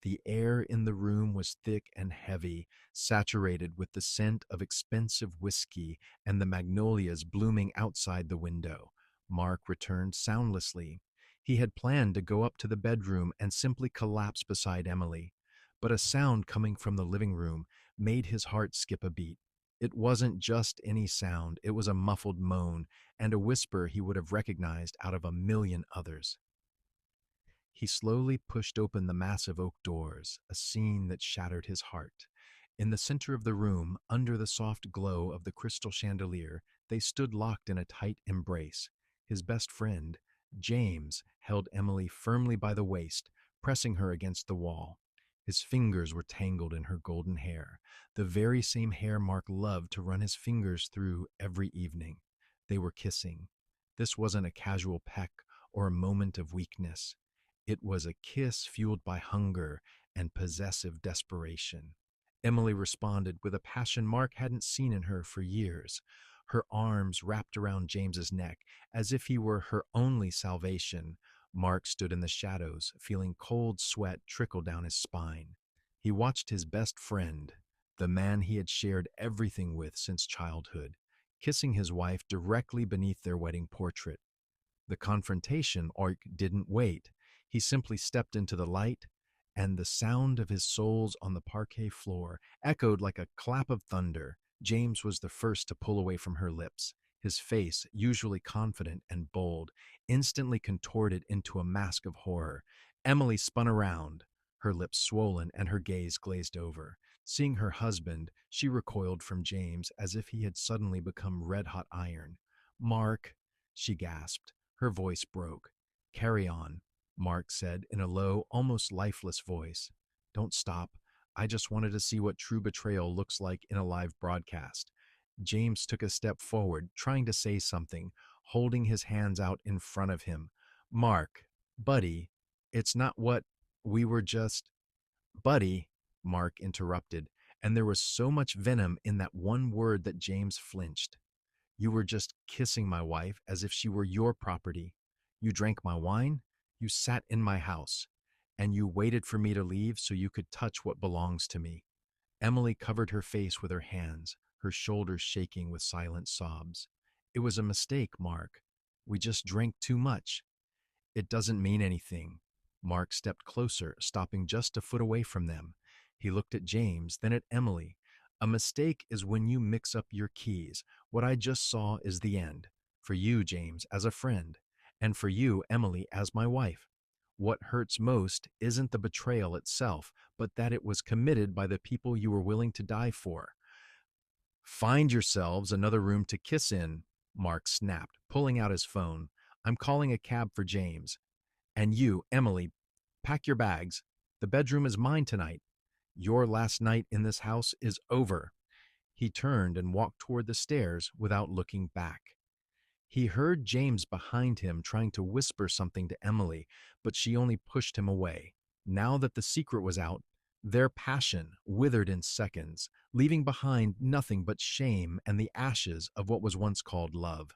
The air in the room was thick and heavy, saturated with the scent of expensive whiskey and the magnolias blooming outside the window. Mark returned soundlessly. He had planned to go up to the bedroom and simply collapse beside Emily, but a sound coming from the living room made his heart skip a beat. It wasn't just any sound, it was a muffled moan and a whisper he would have recognized out of a million others. He slowly pushed open the massive oak doors, a scene that shattered his heart. In the center of the room, under the soft glow of the crystal chandelier, they stood locked in a tight embrace. His best friend, James, held Emily firmly by the waist, pressing her against the wall. His fingers were tangled in her golden hair, the very same hair Mark loved to run his fingers through every evening. They were kissing. This wasn't a casual peck or a moment of weakness. It was a kiss fueled by hunger and possessive desperation. Emily responded with a passion Mark hadn't seen in her for years. Her arms wrapped around James's neck as if he were her only salvation. Mark stood in the shadows, feeling cold sweat trickle down his spine. He watched his best friend, the man he had shared everything with since childhood, kissing his wife directly beneath their wedding portrait. The confrontation arc didn't wait. He simply stepped into the light, and the sound of his soles on the parquet floor echoed like a clap of thunder. James was the first to pull away from her lips. His face, usually confident and bold, instantly contorted into a mask of horror. Emily spun around, her lips swollen and her gaze glazed over. Seeing her husband, she recoiled from James as if he had suddenly become red-hot iron. "Mark," she gasped. Her voice broke. "Carry on," Mark said in a low, almost lifeless voice. "Don't stop. I just wanted to see what true betrayal looks like in a live broadcast." James took a step forward, trying to say something, holding his hands out in front of him. "Mark, buddy, it's not what we were just—" "Buddy," Mark interrupted, and there was so much venom in that one word that James flinched. "You were just kissing my wife as if she were your property. You drank my wine, you sat in my house, and you waited for me to leave so you could touch what belongs to me." Emily covered her face with her hands, her shoulders shaking with silent sobs. "It was a mistake, Mark. We just drank too much." "It doesn't mean anything." Mark stepped closer, stopping just a foot away from them. He looked at James, then at Emily. "A mistake is when you mix up your keys. What I just saw is the end. For you, James, as a friend, and for you, Emily, as my wife. What hurts most isn't the betrayal itself, but that it was committed by the people you were willing to die for." "Find yourselves another room to kiss in," Mark snapped, pulling out his phone. "I'm calling a cab for James. And you, Emily, pack your bags. The bedroom is mine tonight. Your last night in this house is over." He turned and walked toward the stairs without looking back. He heard James behind him trying to whisper something to Emily, but she only pushed him away. Now that the secret was out, their passion withered in seconds, leaving behind nothing but shame and the ashes of what was once called love.